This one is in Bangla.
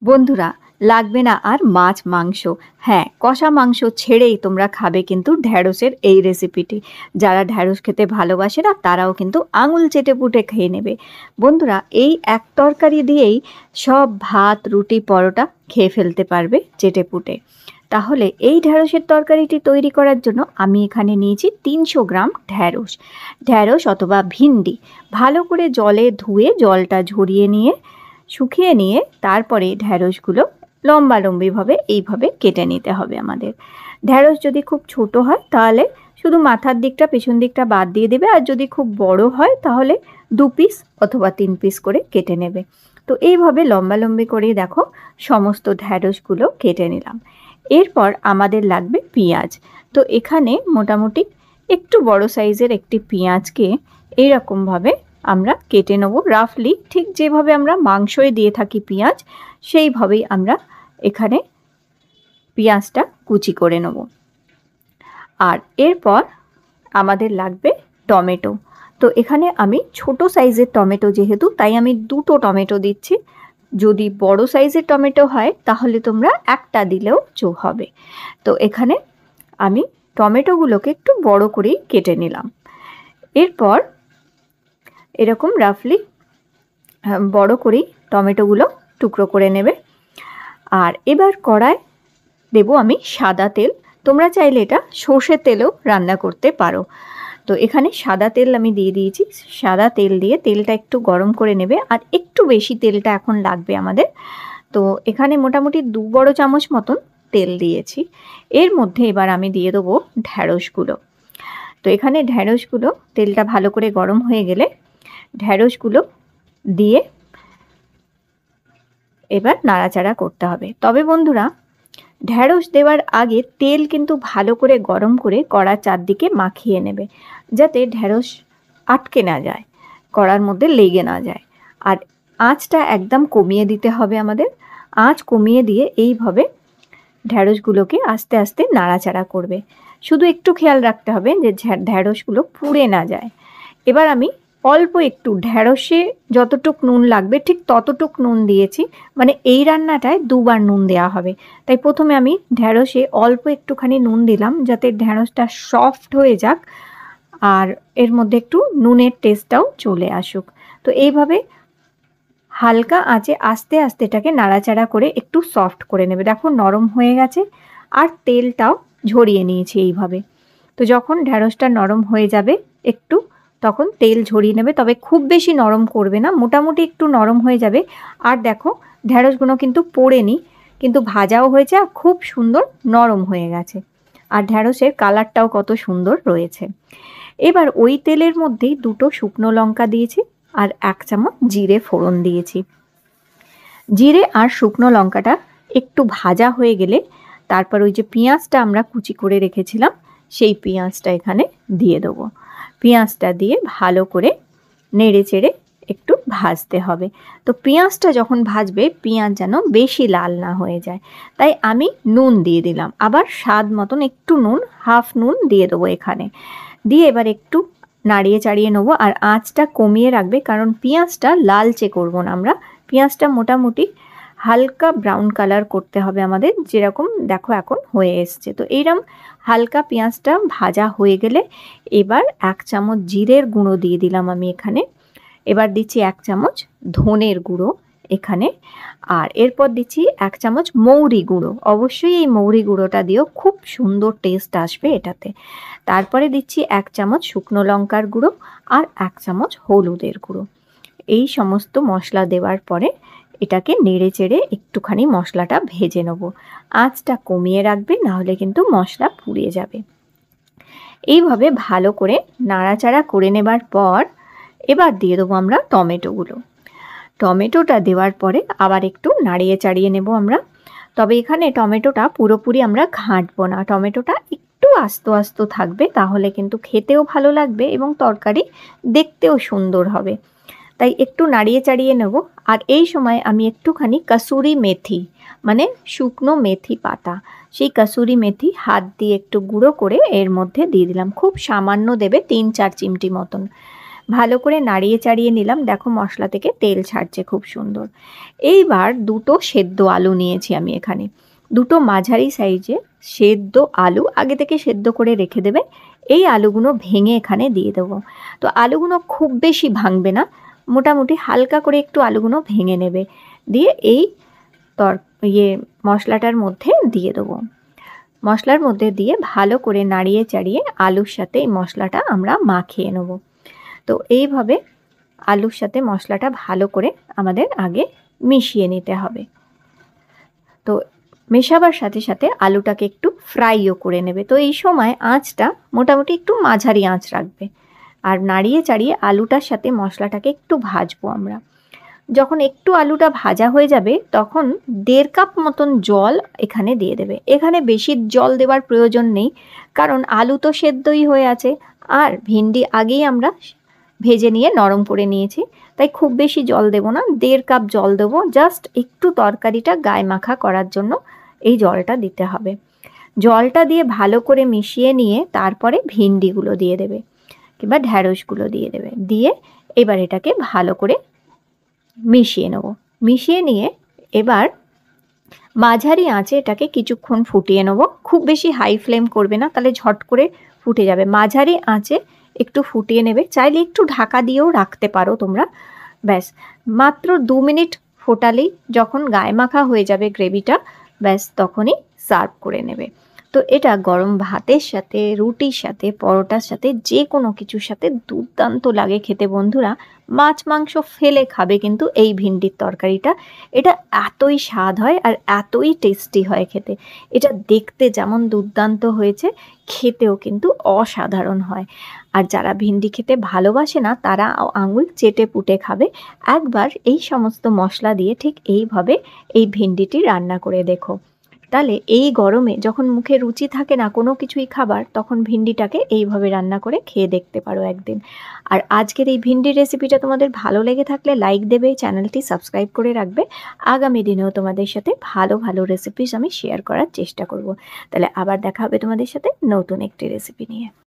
বন্ধুরা, লাগবে না আর মাছ মাংস। হ্যাঁ, কষা মাংস ছেড়েই তোমরা খাবে কিন্তু ঢ্যাঁড়সের এই রেসিপিটি। যারা ঢ্যাঁড়স খেতে ভালোবাসে না তারাও কিন্তু আঙুল চেটেপুটে খেয়ে নেবে। বন্ধুরা, এই এক তরকারি দিয়েই সব ভাত, রুটি, পরোটা খেয়ে ফেলতে পারবে চেটেপুটে। তাহলে এই ঢ্যাঁড়সের তরকারিটি তৈরি করার জন্য আমি এখানে নিয়েছি 300 গ্রাম ঢ্যাঁড়স। ঢ্যাঁড়স অথবা ভিন্ডি ভালো করে জলে ধুয়ে জলটা ঝরিয়ে নিয়ে শুকিয়ে নিয়ে তারপরে ঢ্যাঁড়সগুলো লম্বালম্বিভাবে এইভাবে কেটে নিতে হবে আমাদের। ঢ্যাঁড়স যদি খুব ছোট হয় তাহলে শুধু মাথার দিকটা পেছন দিকটা বাদ দিয়ে দেবে, আর যদি খুব বড় হয় তাহলে 2 পিস অথবা 3 পিস করে কেটে নেবে। তো এইভাবে লম্বালম্বি করে দেখো সমস্ত ঢ্যাঁড়সগুলো কেটে নিলাম। এরপর আমাদের লাগবে পেঁয়াজ। তো এখানে মোটামুটি একটু বড় সাইজের একটি পেঁয়াজকে এইরকমভাবে আমরা কেটে নেব রাফলি, ঠিক যেভাবে আমরা মাংসয় দিয়ে থাকি পেঁয়াজ, সেইভাবেই আমরা এখানে পেঁয়াজটা কুচি করে নেব। আর এরপর আমাদের লাগবে টমেটো। তো এখানে আমি ছোট সাইজের টমেটো যেহেতু, তাই আমি 2টো টমেটো দিচ্ছি। যদি বড় সাইজের টমেটো হয় তাহলে তোমরা একটা দিলেও হবে। তো এখানে আমি টমেটোগুলোকে একটু বড় করেই কেটে নিলাম। এরপর এরকম রাফলি বড় করেই টমেটোগুলো টুকরো করে নেবে। আর এবার কড়ায় দেব আমি সাদা তেল। তোমরা চাইলে এটা সর্ষের তেলেও রান্না করতে পারো। তো এখানে সাদা তেল আমি দিয়ে দিয়েছি। সাদা তেল দিয়ে তেলটা একটু গরম করে নেবে, আর একটু বেশি তেলটা এখন লাগবে আমাদের। তো এখানে মোটামুটি 2 বড় চামচ মতন তেল দিয়েছি। এর মধ্যে এবার আমি দিয়ে দেবো ঢ্যাঁড়সগুলো। তো এখানে ঢ্যাঁড়সগুলো তেলটা ভালো করে গরম হয়ে গেলে ঢ্যাঁড়সগুলো দিয়ে এবার নাড়াচাড়া করতে হবে। তবে বন্ধুরা, ঢ্যাঁড়স দেওয়ার আগে তেল কিন্তু ভালো করে গরম করে কড়ার চারদিকে মাখিয়ে নেবে, যাতে ঢ্যাঁড়স আটকে না যায়, কড়ার মধ্যে লেগে না যায়। আর আঁচটা একদম কমিয়ে দিতে হবে আমাদের। আঁচ কমিয়ে দিয়ে এইভাবে ঢ্যাঁড়সগুলোকে আস্তে আস্তে নাড়াচাড়া করবে। শুধু একটু খেয়াল রাখতে হবে যে ঢ্যাঁড়সগুলো পুড়ে না যায়। এবার আমি অল্প একটু, ঢ্যাঁড়সে যতটুক নুন লাগবে ঠিক ততটুক নুন দিয়েছি। মানে এই রান্নাটায় 2 বার নুন দেওয়া হবে, তাই প্রথমে আমি ঢ্যাঁড়সে অল্প একটুখানি নুন দিলাম যাতে ঢ্যাঁড়সটা সফট হয়ে যাক আর এর মধ্যে একটু নুনের টেস্টটাও চলে আসুক। তো এইভাবে হালকা আঁচে আস্তে আস্তে এটাকে নাড়াচাড়া করে একটু সফট করে নেবে। দেখো নরম হয়ে গেছে আর তেলটাও ঝরিয়ে নিয়েছি এইভাবে। তো যখন ঢ্যাঁড়সটা নরম হয়ে যাবে একটু, তখন তেল ঝরিয়ে নেবে, তবে খুব বেশি নরম করবে না, মোটামুটি একটু নরম হয়ে যাবে। আর দেখো ঢ্যাঁড়সগুলো কিন্তু পোড়েনি, কিন্তু ভাজাও হয়েছে আর খুব সুন্দর নরম হয়ে গেছে। আর ঢ্যাঁড়সের কালারটাও কত সুন্দর রয়েছে। এবার ওই তেলের মধ্যেই 2টো শুকনো লঙ্কা দিয়েছি আর 1 চামচ জিরে ফোড়ন দিয়েছি। জিরে আর শুকনো লঙ্কাটা একটু ভাজা হয়ে গেলে তারপর ওই যে পেঁয়াজটা আমরা কুচি করে রেখেছিলাম সেই পেঁয়াজটা এখানে দিয়ে দেবো। পেঁয়াজটা দিয়ে ভালো করে নেড়ে চেড়ে একটু ভাজতে হবে। তো পেঁয়াজটা যখন ভাজবে পেঁয়াজ যেন বেশি লাল না হয়ে যায়, তাই আমি নুন দিয়ে দিলাম। আবার স্বাদ মতন একটু নুন, হাফ নুন দিয়ে দেবো এখানে। দিয়ে এবার একটু নাড়িয়ে চাড়িয়ে নেবো, আর আঁচটা কমিয়ে রাখবে, কারণ পেঁয়াজটা লালচে করবো না আমরা। পেঁয়াজটা মোটামুটি হালকা ব্রাউন কালার করতে হবে আমাদের, যেরকম দেখো এখন হয়ে এসছে। তো এইরকম হালকা পেঁয়াজটা ভাজা হয়ে গেলে এবার 1 চামচ জিরের গুঁড়ো দিয়ে দিলাম আমি এখানে। এবার দিচ্ছি 1 চামচ ধনের গুঁড়ো এখানে। আর এরপর দিচ্ছি 1 চামচ মৌরি গুঁড়ো। অবশ্যই এই মৌরি গুঁড়োটা দিয়েও খুব সুন্দর টেস্ট আসবে এটাতে। তারপরে দিচ্ছি 1 চামচ শুকনো লঙ্কার গুঁড়ো আর 1 চামচ হলুদের গুঁড়ো। এই সমস্ত মশলা দেওয়ার পরে এটাকে নেড়ে চেড়ে একটুখানি মশলাটা ভেজে নেব। আঁচটা কমিয়ে রাখবে, নাহলে কিন্তু মশলা পুড়ে যাবে। এইভাবে ভালো করে নাড়াচাড়া করে নেবার পর এবার দিয়ে দেবো আমরা টমেটোগুলো। টমেটোটা দেওয়ার পরে আবার একটু নাড়িয়ে চাড়িয়ে নেব আমরা। তবে এখানে টমেটোটা পুরোপুরি আমরা ঘাঁটবো না, টমেটোটা একটু আস্ত আস্ত থাকবে, তাহলে কিন্তু খেতেও ভালো লাগবে এবং তরকারি দেখতেও সুন্দর হবে। তাই একটু নাড়িয়ে চাড়িয়ে নেব। আর এই সময় আমি একটুখানি কাসুরি মেথি, মানে শুকনো মেথি পাতা, সেই কাসুরি মেথি হাত দিয়ে একটু গুঁড়ো করে এর মধ্যে দিয়ে দিলাম। খুব সামান্য দেবে, 3-4 চিমটি মতন। ভালো করে নাড়িয়ে চাড়িয়ে নিলাম। দেখো মশলা থেকে তেল ছাড়ছে খুব সুন্দর। এইবার দুটো সেদ্ধ আলু নিয়েছি আমি এখানে, দুটো মাঝারি সাইজে সেদ্ধ আলু আগে থেকে সেদ্ধ করে রেখে দেবে। এই আলুগুলো ভেঙে এখানে দিয়ে দেবো। তো আলুগুলো খুব বেশি ভাঙবে না, মোটামুটি হালকা করে একটু আলুগুলো ভেঙে নেবে, দিয়ে এই মশলাটার মধ্যে দিয়ে দেবো। মশলার মধ্যে দিয়ে ভালো করে নাড়িয়ে চাড়িয়ে আলুর সাথে এই মশলাটা আমরা মাখিয়ে নেব। তো এইভাবে আলুর সাথে মশলাটা ভালো করে আমাদের আগে মিশিয়ে নিতে হবে। তো মেশাবার সাথে সাথে আলুটাকে একটু ফ্রাইও করে নেবে। তো এই সময় আঁচটা মোটামুটি একটু মাঝারি আঁচ রাখবে, আর নাড়িয়ে চাড়িয়ে আলুটার সাথে মশলাটাকে একটু ভাজবো আমরা। যখন একটু আলুটা ভাজা হয়ে যাবে তখন 1.5 কাপ মতন জল এখানে দিয়ে দেবে। এখানে বেশি জল দেওয়ার প্রয়োজন নেই, কারণ আলু তো সেদ্ধই হয়ে আছে, আর ভিন্ডি আগেই আমরা ভেজে নিয়ে নরম করে নিয়েছি, তাই খুব বেশি জল দেব না। 1.5 কাপ জল দেবো, জাস্ট একটু তরকারিটা গায়ে মাখা করার জন্য এই জলটা দিতে হবে। জলটা দিয়ে ভালো করে মিশিয়ে নিয়ে তারপরে ভিন্ডিগুলো দিয়ে দেবে কিংবা ঢ্যাঁড়সগুলো দিয়ে দেবে, দিয়ে এবার এটাকে ভালো করে মিশিয়ে নেব। মিশিয়ে নিয়ে এবার মাঝারি আঁচে এটাকে কিছুক্ষণ ফুটিয়ে নেব। খুব বেশি হাই ফ্লেম করবে না, তাহলে ঝট করে ফুটে যাবে। মাঝারি আঁচে একটু ফুটিয়ে নেবে, চাইলে একটু ঢাকা দিয়েও রাখতে পারো তোমরা। ব্যাস মাত্র 2 মিনিট ফোটালেই যখন গায়ে মাখা হয়ে যাবে গ্রেভিটা, ব্যাস তখনই সার্ভ করে নেবে। তো এটা গরম ভাতের সাথে, রুটির সাথে, পরোটার সাথে, যে কোনো কিছুর সাথে দুর্দান্ত লাগে খেতে বন্ধুরা। মাছ মাংস ফেলে খাবে কিন্তু এই ভিন্ডির তরকারিটা। এটা এতই স্বাদ হয় আর এতই টেস্টি হয় খেতে। এটা দেখতে যেমন দুর্দান্ত হয়েছে, খেতেও কিন্তু অসাধারণ হয়। আর যারা ভিন্ডি খেতে ভালোবাসে না তারা আঙুল চেটে পুটে খাবে। একবার এই সমস্ত মশলা দিয়ে ঠিক এইভাবে এই ভিন্ডিটি রান্না করে দেখো, তাহলে এই গরমে যখন মুখে রুচি থাকে না কোনো কিছুই খাবার, তখন ভিন্ডিটাকে এইভাবে রান্না করে খেয়ে দেখতে পারো একদিন। আর আজকের এই ভিন্ডির রেসিপিটা তোমাদের ভালো লেগে থাকলে লাইক দেবে, চ্যানেলটি সাবস্ক্রাইব করে রাখবে। আগামী দিনেও তোমাদের সাথে ভালো ভালো রেসিপিস আমি শেয়ার করার চেষ্টা করব। তাহলে আবার দেখা হবে তোমাদের সাথে নতুন একটি রেসিপি নিয়ে।